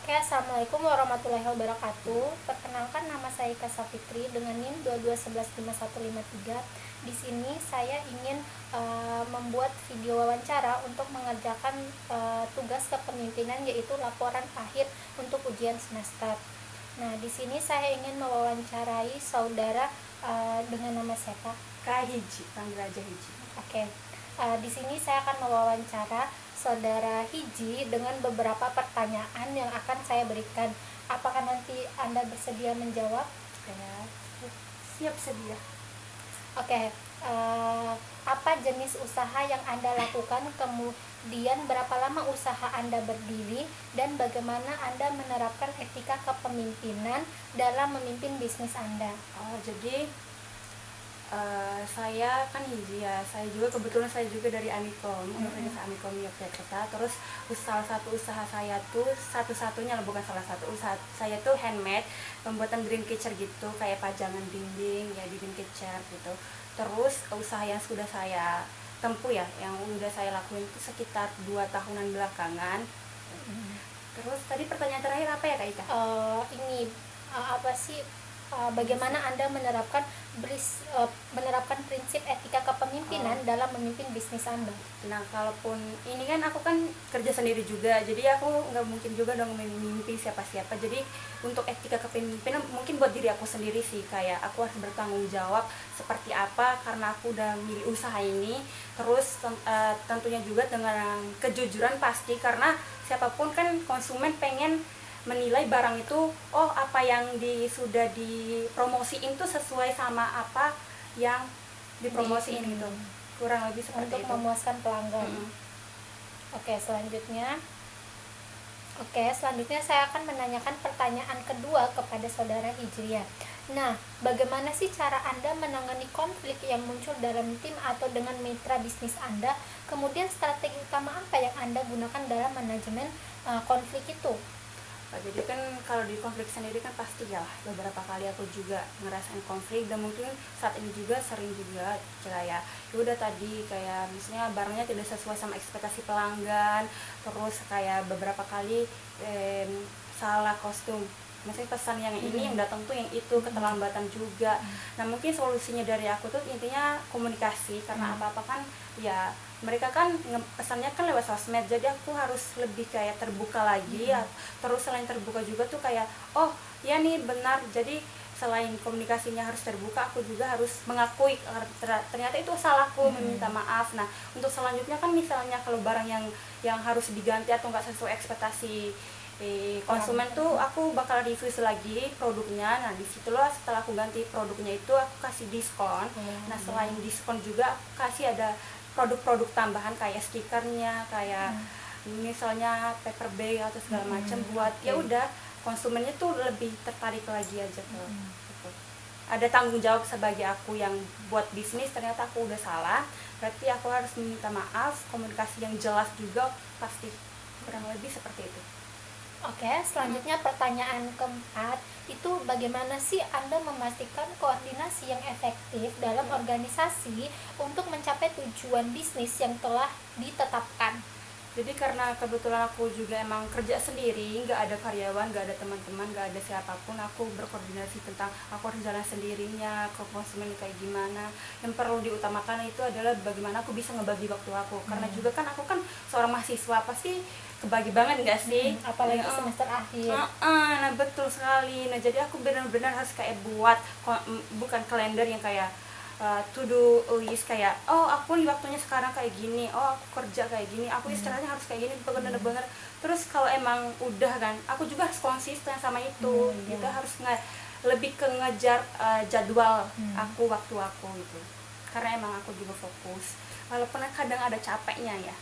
Oke, Assalamualaikum warahmatullahi wabarakatuh. Perkenalkan, nama saya Ika Safitri dengan NIM 22115153. Di sini saya ingin membuat video wawancara untuk mengerjakan tugas kepemimpinan, yaitu laporan akhir untuk ujian semester. Nah, di sini saya ingin mewawancarai saudara dengan nama siapa? Kak Hiji, panggil aja Hiji. Oke, di sini saya akan mewawancara saudara Hiji dengan beberapa pertanyaan yang akan saya berikan. Apakah nanti Anda bersedia menjawab? Ya, siap sedia. Oke, apa jenis usaha yang Anda lakukan, kemudian berapa lama usaha Anda berdiri, dan bagaimana Anda menerapkan etika kepemimpinan dalam memimpin bisnis Anda? Jadi saya kan Hiji ya, kebetulan saya juga dari Amikom, Universitas Amikom Yogyakarta. Terus salah satu usaha saya tuh, satu-satunya bukan salah satu usaha saya tuh handmade, pembuatan dream catcher gitu, kayak pajangan dinding ya, dinding catcher gitu. Terus usaha yang sudah saya tempuh ya, yang udah saya lakuin itu sekitar 2 tahunan belakangan. Terus tadi pertanyaan terakhir apa ya Kak Ika? Apa sih, bagaimana Anda menerapkan prinsip etika kepemimpinan dalam memimpin bisnis Anda? Nah, kalaupun ini kan aku kan kerja sendiri juga, jadi aku nggak mungkin juga dong mimpi siapa-siapa. Jadi untuk etika kepemimpinan mungkin buat diri aku sendiri sih, kayak aku harus bertanggung jawab seperti apa karena aku udah milih usaha ini. Terus tentunya juga dengan kejujuran pasti, karena siapapun kan konsumen pengen menilai barang itu, oh apa yang sudah dipromosiin tuh sesuai sama apa yang dipromosiin gitu, kurang lebih seperti Untuk itu. memuaskan pelanggan. Oke, selanjutnya saya akan menanyakan pertanyaan kedua kepada saudara Hijriah. Nah, bagaimana sih cara Anda menangani konflik yang muncul dalam tim atau dengan mitra bisnis Anda? Kemudian strategi utama apa yang Anda gunakan dalam manajemen konflik itu? Jadi kan kalau di konflik sendiri kan pasti ya beberapa kali aku juga ngerasain konflik, dan mungkin saat ini juga sering juga kayak udah tadi kayak misalnya barangnya tidak sesuai sama ekspektasi pelanggan, terus kayak beberapa kali salah kostum, misalnya pesan yang ini yang datang tuh yang itu, keterlambatan juga. Nah, mungkin solusinya dari aku tuh intinya komunikasi, karena apa-apa kan ya mereka kan pesannya kan lewat sosmed, jadi aku harus lebih kayak terbuka lagi ya. Terus selain terbuka juga tuh kayak oh ya nih benar, jadi selain komunikasinya harus terbuka, aku juga harus mengakui ternyata itu salahku, meminta maaf. Nah, untuk selanjutnya kan misalnya kalau barang yang harus diganti atau nggak sesuai ekspektasi konsumen tuh, aku bakal review lagi produknya. Nah, disitulah setelah aku ganti produknya itu aku kasih diskon. Nah, selain diskon juga aku kasih ada produk-produk tambahan kayak stikernya, kayak misalnya paper bag atau segala macam, buat ya udah konsumennya tuh lebih tertarik lagi aja tuh. Gitu. Ada tanggung jawab sebagai aku yang buat bisnis, ternyata aku udah salah, berarti aku harus meminta maaf, komunikasi yang jelas juga pasti, kurang lebih seperti itu. Oke, selanjutnya pertanyaan keempat, itu bagaimana sih Anda memastikan koordinasi yang efektif dalam organisasi untuk mencapai tujuan bisnis yang telah ditetapkan? Jadi karena kebetulan aku juga emang kerja sendiri, nggak ada karyawan, nggak ada teman-teman, nggak ada siapapun, aku berkoordinasi tentang aku harus jalan sendirinya ke konsumen kayak gimana. Yang perlu diutamakan itu adalah bagaimana aku bisa ngebagi waktu aku, karena juga kan aku kan seorang mahasiswa, pasti kebagi banget nggak sih? Apalagi semester akhir. Nah, betul sekali. Nah, jadi aku benar-benar harus kayak buat bukan kalender yang kayak to do list, kayak oh aku nih waktunya sekarang kayak gini, oh aku kerja kayak gini, aku istirahatnya harus kayak gini, bener-bener. Terus kalau emang udah kan, aku juga harus konsisten sama itu. Kita harus lebih ke ngejar jadwal aku, waktu aku gitu, karena emang aku juga fokus walaupun kadang ada capeknya ya.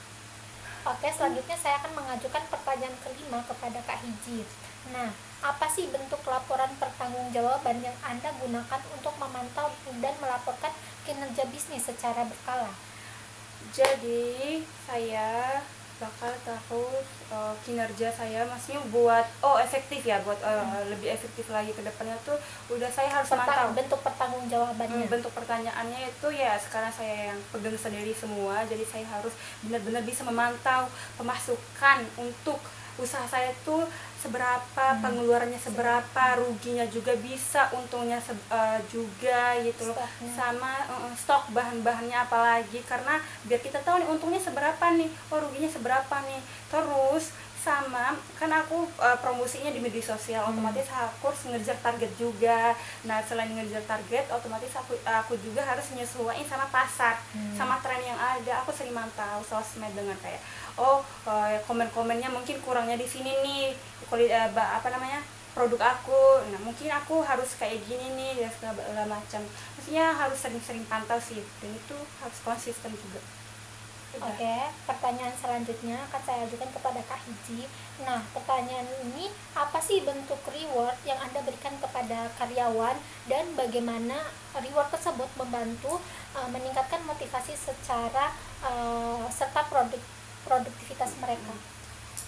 Oke, selanjutnya saya akan mengajukan pertanyaan kelima kepada Kak Hiji. Nah, apa sih bentuk laporan pertanggungjawaban yang Anda gunakan untuk memantau dan melaporkan kinerja bisnis secara berkala? Jadi saya bakal tahu kinerja saya, maksudnya buat efektif ya, buat lebih efektif lagi ke depannya tuh udah saya harus mantau. Bentuk pertanggungjawabannya. Bentuk pertanyaannya itu ya sekarang saya yang pegang sendiri semua, jadi saya harus benar-benar bisa memantau pemasukan untuk usaha saya tuh seberapa, pengeluarannya seberapa, ruginya juga bisa, untungnya juga gitu loh. Stoknya. Sama stok bahan-bahannya apalagi, karena biar kita tahu nih untungnya seberapa nih, oh ruginya seberapa nih. Terus sama kan aku promosinya di media sosial, otomatis aku harus ngejar target juga. Nah selain ngejar target, otomatis aku juga harus menyesuaikan sama pasar, sama tren yang ada. Aku sering mantau sosmed dengan kayak komen-komennya mungkin kurangnya di sini nih, produk aku. Nah mungkin aku harus kayak gini nih, dan segala macam. Maksudnya harus sering-sering pantau sih, dan itu harus konsisten juga. Oke, pertanyaan selanjutnya akan saya ajukan kepada Kak Hiji. Nah, pertanyaan ini, apa sih bentuk reward yang Anda berikan kepada karyawan dan bagaimana reward tersebut membantu meningkatkan motivasi secara serta produktivitas mereka?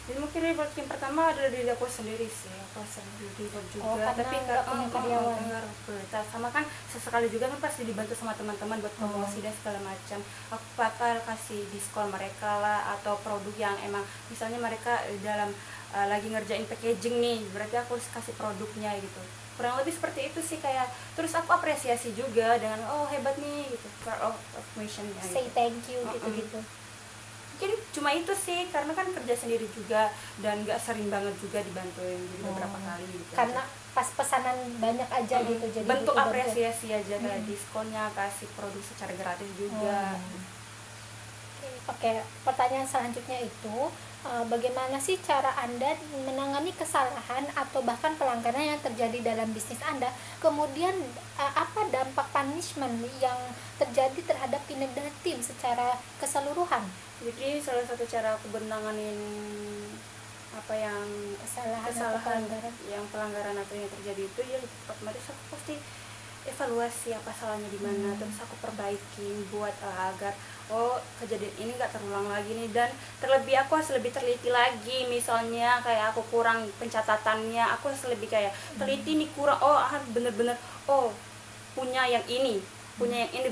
Jadi mungkin reward yang pertama adalah diri aku sendiri sih, aku sendiri reward juga. Karena Tapi nggak punya karyawan. prioritas. Sama kan sesekali juga kan pasti dibantu sama teman-teman buat promosi dan segala macam. Aku bakal kasih diskon mereka lah, atau produk yang emang misalnya mereka dalam lagi ngerjain packaging nih, berarti aku harus kasih produknya gitu. Kurang lebih seperti itu sih, kayak terus aku apresiasi juga dengan hebat nih gitu, word of affirmation-nya gitu. Say thank you gitu-gitu. Mungkin cuma itu sih, karena kan kerja sendiri juga dan nggak sering banget juga dibantuin, jadi beberapa kali gitu. Karena pas pesanan banyak aja gitu, jadi bentuk butuh apresiasi aja, kayak diskonnya, kasih produk secara gratis juga. Oke, pertanyaan selanjutnya itu, bagaimana sih cara Anda menangani kesalahan atau bahkan pelanggaran yang terjadi dalam bisnis Anda? Kemudian apa dampak punishment yang terjadi terhadap kinerja tim secara keseluruhan? Jadi salah satu cara aku menanganin apa yang Kesalahan atau kesalahan pelanggaran? yang pelanggaran atau yang terjadi itu, ya otomatis aku pasti evaluasi apa salahnya di mana, terus aku perbaikin buat agar kejadian ini nggak terulang lagi nih. Dan terlebih aku harus lebih teliti lagi, misalnya kayak aku kurang pencatatannya, aku harus lebih kayak teliti nih, kurang harus bener-bener punya yang ini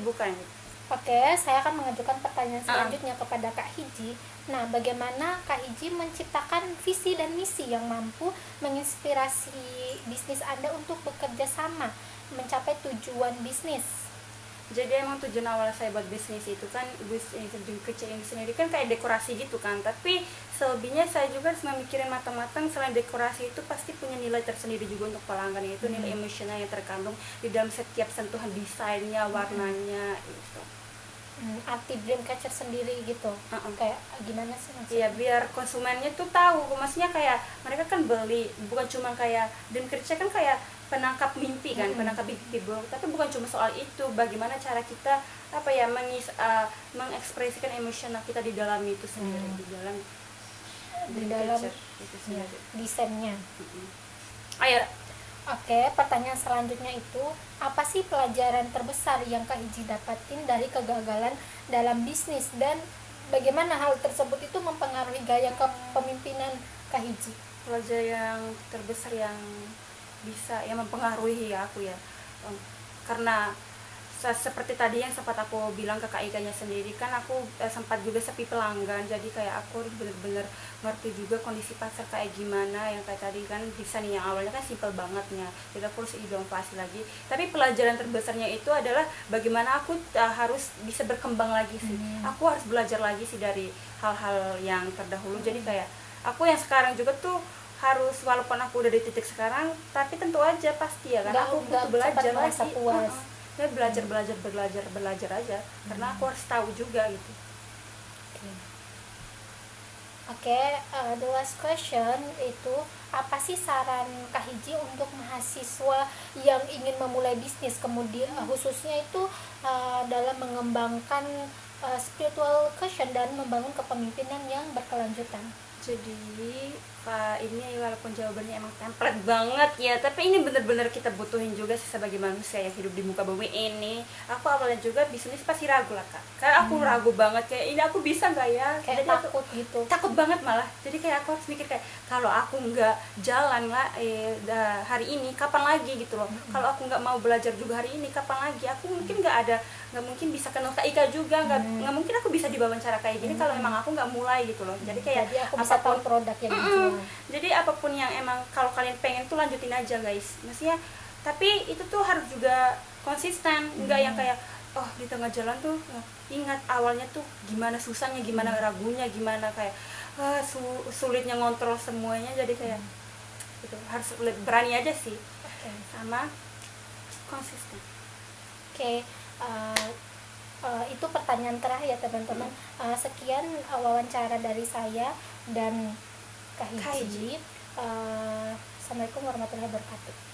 bukan. Oke, saya akan mengajukan pertanyaan selanjutnya kepada Kak Hiji. Nah, bagaimana Kak Hiji menciptakan visi dan misi yang mampu menginspirasi bisnis Anda untuk bekerja sama mencapai tujuan bisnis? Jadi emang tujuan awal saya buat bisnis itu kan, bisnis kecil ini sendiri kan kayak dekorasi gitu kan, tapi selebihnya saya juga harus memikirin matang-matang. Selain dekorasi itu pasti punya nilai tersendiri juga untuk pelanggan, yaitu nilai emosional yang terkandung di dalam setiap sentuhan desainnya, warnanya gitu. Arti dreamcatcher sendiri gitu. Kayak gimana sih maksudnya? Iya, biar konsumennya tuh tahu, maksudnya kayak mereka kan beli bukan cuma kayak dreamcatcher kan kayak penangkap mimpi kan, penangkap mimpi, tapi bukan cuma soal itu, bagaimana cara kita mengekspresikan emosional kita di dalam itu sendiri, di dalam itu sendiri. Desainnya. Ayo. Oke, pertanyaan selanjutnya itu, apa sih pelajaran terbesar yang Kak Hiji dapatin dari kegagalan dalam bisnis, dan bagaimana hal tersebut itu mempengaruhi gaya kepemimpinan Kak Hiji? Pelajaran yang terbesar yang bisa mempengaruhi aku ya, karena seperti tadi yang sempat aku bilang ke Kak Ika-nya sendiri, kan aku sempat juga sepi pelanggan, jadi kayak aku bener-bener ngerti juga kondisi pasar kayak gimana. Yang kayak tadi kan desain yang awalnya kan simpel bangetnya, jadi aku harus inovasi lagi. Tapi pelajaran terbesarnya itu adalah bagaimana aku harus bisa berkembang lagi sih. Aku harus belajar lagi sih dari hal-hal yang terdahulu. Jadi kayak aku yang sekarang juga tuh harus, walaupun aku udah di titik sekarang, tapi tentu aja pasti ya kan aku butuh belajar lagi. Saya belajar aja, karena aku harus tahu juga gitu. Oke, the last question itu, apa sih saran Kak Hiji untuk mahasiswa yang ingin memulai bisnis, kemudian khususnya itu dalam mengembangkan spiritual quotient dan membangun kepemimpinan yang berkelanjutan? Jadi ini walaupun jawabannya emang template banget ya, tapi ini bener-bener kita butuhin juga sih sebagai manusia yang hidup di muka bumi ini. Aku awalnya juga bisnis pasti ragu lah Kak, karena aku ragu banget kayak ini aku bisa nggak ya, kayak takut gitu, takut banget malah. Jadi kayak aku harus mikir kayak kalau aku nggak jalan lah hari ini kapan lagi gitu loh. Kalau aku nggak mau belajar juga hari ini kapan lagi, aku mungkin nggak mungkin bisa kenal Kak Ika juga, nggak mungkin aku bisa diwawancara kayak gini kalau emang aku nggak mulai gitu loh. Jadi kayak aku bisa tahu produk yang dijual. Jadi apapun yang emang kalau kalian pengen tuh lanjutin aja guys, maksudnya. Tapi itu tuh harus juga konsisten, enggak yang kayak oh di tengah jalan tuh ingat awalnya tuh gimana susahnya, gimana ragunya, gimana kayak sulitnya ngontrol semuanya. Jadi kayak itu harus berani aja sih, sama konsisten. Oke, itu pertanyaan terakhir ya teman-teman. Sekian wawancara dari saya dan Kak Hiji. Assalamualaikum warahmatullahi wabarakatuh.